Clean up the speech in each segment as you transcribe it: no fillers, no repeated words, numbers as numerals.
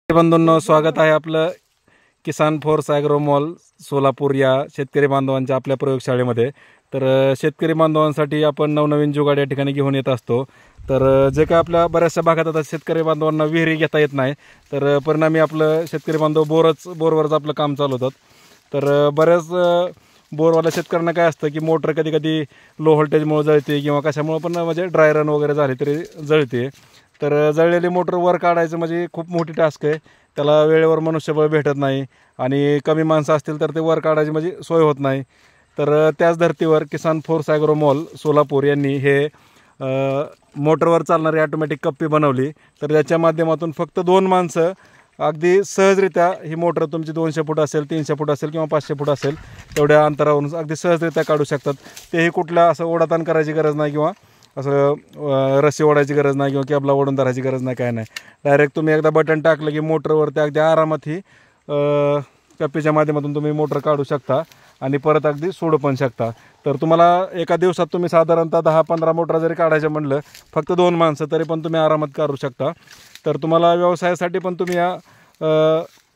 बंधूंनो, स्वागत आहे आपलं किसान फोर्स ॲग्रो मॉल सोलापूर या शेतकरी बांधवांच्या आपल्या प्रयोगशाळेमध्ये। तर शेतकरी बांधवांसाठी आपण नवनवीन जुगाड या ठिकाणी घेऊन येत असतो। तर जे काय आपल्या बऱ्याचशा भागात आता शेतकरी बांधवांना विहिरी घेता येत नाही, तर परिणामी आपलं शेतकरी बांधव बोरवरच आपलं काम चालवतात। तर बऱ्याच बोरवाल्या शेतकऱ्यांना काय असतं की मोटर कधी कधी लो व्होल्टेजमुळे जळते किंवा कशामुळे पण म्हणजे ड्राय रन वगैरे झाले तरी जळते। तर जळलेली मोटर वर काढायचं म्हणजे खूप मोठी टास्क आहे। त्याला वेळेवर मनुष्यबळ भेटत नाही आणि कमी माणसं असतील तर ते वर काढायची म्हणजे सोय होत नाही। तर त्याच धर्तीवर किसान फोर्स ॲग्रो मॉल सोलापूर यांनी हे मोटरवर चालणारी ऑटोमॅटिक कप्पी बनवली। तर त्याच्या माध्यमातून फक्त 2 माणसं अगदी सहजरित्या ही मोटर तुमची 200 फूट असेल, 300 फूट असेल किंवा 500 फूट असेल तेवढ्या अंतरावरून अगदी सहजरित्या काढू शकतात। तेही कुठला असं ओढाताण करायची गरज नाही किंवा असं रस्सी ओढायची गरज नाही किंवा केबला ओढून धरायची गरज नाही, काय नाही। डायरेक्ट तुम्ही एकदा बटन टाकलं की मोटरवरती अगदी आरामात ही कप्पीच्या माध्यमातून तुम्ही मोटर काढू शकता आणि परत अगदी सोडू पण शकता। तर तुम्हाला एका दिवसात तुम्ही साधारणतः 10-15 मोटर जरी काढायचं म्हणलं, फक्त 2 माणसं तरी पण तुम्ही आरामात काढू शकता। तर तुम्हाला व्यवसायासाठी पण तुम्ही या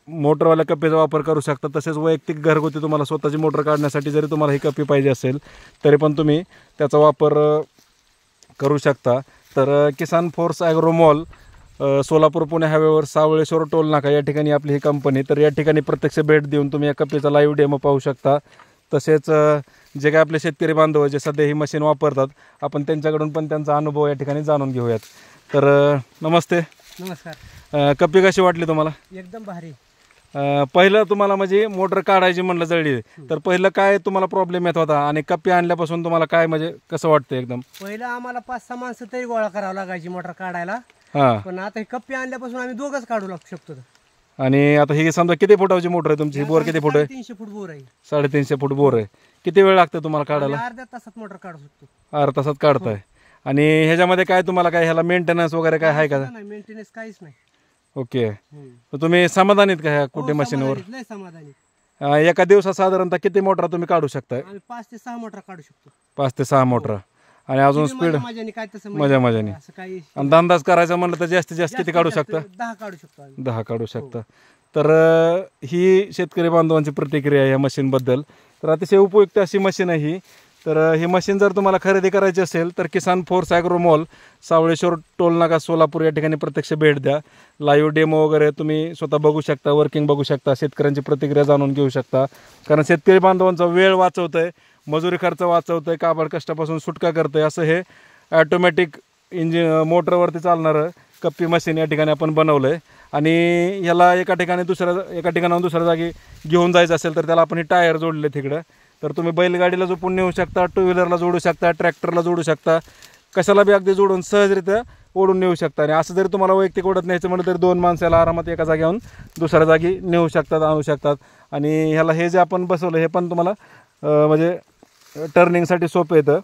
मोटरवाल्या कप्पीचा वापर करू शकता। तसेच वैयक्तिक घरगुती तुम्हाला स्वतःची मोटर काढण्यासाठी जरी तुम्हाला ही कप्पी पाहिजे असेल तरी पण तुम्ही त्याचा वापर करू शकता। तर Kisan force agro mall Solapur Pune हायवेवर सावळेश्वर टोल नाका या ठिकाणी आपली ही कंपनी। तर या ठिकाणी प्रत्यक्ष भेट देऊन तुम्ही या कप्पीचा लाईव्ह डेमो पाहू शकता। तसेच जे काय आपले शेतकरी बांधव जे सध्या ही मशीन वापरतात, आपण त्यांच्याकडून पण त्यांचा अनुभव या ठिकाणी जाणून घेऊयात। तर नमस्ते। नमस्कार। कप्पी कशी वाटली तुम्हाला? एकदम भारी। पहिलं तुम्हाला म्हणजे मोटर काढायची म्हणलं जळली, तर पहिलं काय तुम्हाला प्रॉब्लेम येत होता आणि कप्पी आणल्यापासून तुम्हाला काय म्हणजे कसं वाटतं एकदम? पहिलं आम्हाला 5-6 माणसं तरी गोळा करावं लागायची मोटर काढायला, हां। पण आता ही कप्पी आणल्यापासून आम्ही दोघंच काढू शकतो। आणि आता ही समजा किती फुटाची मोटर आहे तुमची? बोर किती फूट आहे? 300 फूट बोर आहे। 350 फूट बोर आहे। किती वेळ लागतो तुम्हाला काढायला? अर्ध्या तासात मोटर काढू शकतो। अर्ध्या तासात काढताय। आणि ह्याच्यामध्ये काय तुम्हाला काय ह्याला मेंटेनन्स वगैरे काय आहे का? नाही, मेंटेनन्स काहीच नाही। ओके। तर तुम्ही समाधानीत का ह्या कुठे मशीनवर? लय समाधानी। एका दिवसात साधारणतः किती मोटर तुम्ही काढू शकताय? आम्ही 5 ते 6 मोटर काढू शकतो। 5 ते 6 मोटर। आणि अजून स्पीड मजाने काय तसं मजाने असं काही। आणि अंदाज करायचा म्हणलं तर जास्तीत जास्त किती काढू शकता? 10 काढू शकतो आम्ही। 10 काढू शकता। तर ही शेतकरी बांधवांची प्रतिक्रिया आहे या मशीनबद्दल। तर अतिशय उपयुक्त अशी मशीन आहे ही। तर ही मशीन जर तुम्हाला खरेदी करायची असेल तर Kisan force agro mall Savaleshwar toll नाका सोलापूर या ठिकाणी प्रत्यक्ष भेट द्या। लाईव्ह डेमो वगैरे तुम्ही स्वतः बघू शकता, वर्किंग बघू शकता, शेतकऱ्यांची प्रतिक्रिया जाणून घेऊ शकता। कारण शेतकरी बांधवांचा वेळ वाचवतंय, मजुरी खर्च वाचवतंय, काबाड कष्टापासून सुटका करतंय असं हे ऑटोमॅटिक मोटरवरती चालणारं कप्पी मशीन या ठिकाणी आपण बनवलं आहे। आणि ह्याला एका ठिकाणाहून दुसऱ्या जागी घेऊन जायचं असेल तर त्याला आपण हे टायर जोडले तिकडं। तर तुम्ही बैलगाडीला जोडून नेऊ शकता, 2 व्हीलरला जोडू शकता, ट्रॅक्टरला जोडू शकता, कशाला बी अगदी जोडून सहजरित्या ओढून नेऊ शकता। आणि असं जरी तुम्हाला वैयक्तिक ओढत न्यायचं म्हटलं तर 2 माणसाला आरामात एका जागेहून दुसऱ्या जागी नेऊ शकतात, आणू शकतात। आणि ह्याला हे जे आपण बसवलं हे पण तुम्हाला म्हणजे टर्निंगसाठी सोपं येतं।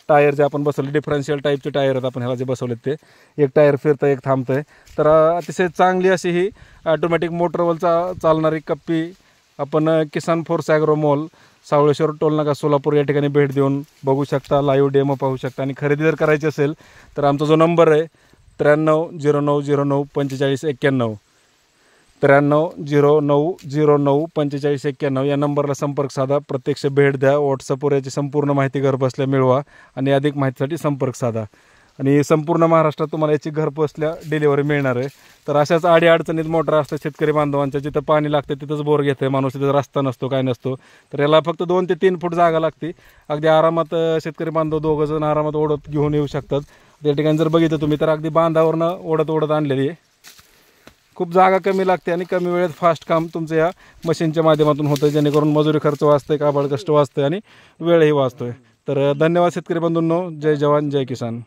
टायर जे आपण बसवले डिफरन्शियल टाईपचे टायर आहेत आपण ह्याला जे बसवलेत ते, एक टायर फिरतं एक थांबतंय। तर अतिशय चांगली अशी ही ऑटोमॅटिक मोटरवर चालणारी कप्पी आपण किसान force agro mall Savaleshwar toll नाका सोलापूर या ठिकाणी भेट देऊन बघू शकता, लाईव्ह डेमो पाहू शकता। आणि खरेदी जर करायची असेल तर आमचा जो नंबर आहे 9309094591, 9309094591 या नंबरला संपर्क साधा, प्रत्यक्ष भेट द्या, व्हॉट्सअपवर याची संपूर्ण माहिती घरबसल्या मिळवा आणि अधिक माहितीसाठी संपर्क साधा। आणि संपूर्ण महाराष्ट्रात तुम्हाला याची घरबसल्या डिलिव्हरी मिळणार आहे। तर अशाच अडीअडचणीत मोटर असतात शेतकरी बांधवांच्या, जिथं पाणी लागतं तिथंच बोर घेते माणूस, तिथं रस्ता नसतो काय नसतो, तर याला फक्त 2 ते 3 फूट जागा लागते। अगदी आरामात शेतकरी बांधव 2 जण आरामात ओढत घेऊन येऊ शकतात। त्या ठिकाणी जर बघितलं तुम्ही तर अगदी बांधावरनं ओढत आणलेली आहे। खूप जागा कमी लागते आणि कमी वेळेत फास्ट काम तुमचं या मशीनच्या माध्यमातून होतं, जेणेकरून मजुरी खर्च वाचतोय, काबाड कष्ट वाचतोय आणि वेळही वाचतोय। तर धन्यवाद शेतकरी बंधूंनो। जय जवान जय किसान।